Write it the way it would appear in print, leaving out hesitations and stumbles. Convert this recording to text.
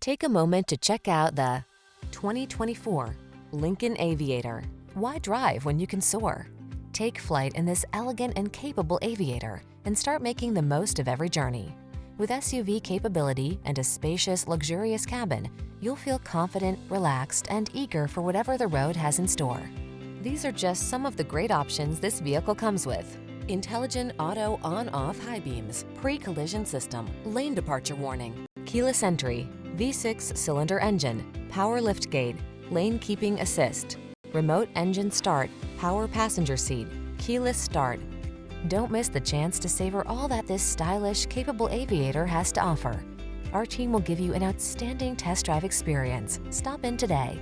Take a moment to check out the 2024 Lincoln Aviator. Why drive when you can soar? Take flight in this elegant and capable Aviator and start making the most of every journey. With SUV capability and a spacious, luxurious cabin, you'll feel confident, relaxed, and eager for whatever the road has in store. These are just some of the great options this vehicle comes with: intelligent auto on-off high beams, pre-collision system, lane departure warning, keyless entry, V6 cylinder engine, power liftgate, lane keeping assist, remote engine start, power passenger seat, keyless start. Don't miss the chance to savor all that this stylish, capable Aviator has to offer. Our team will give you an outstanding test drive experience. Stop in today.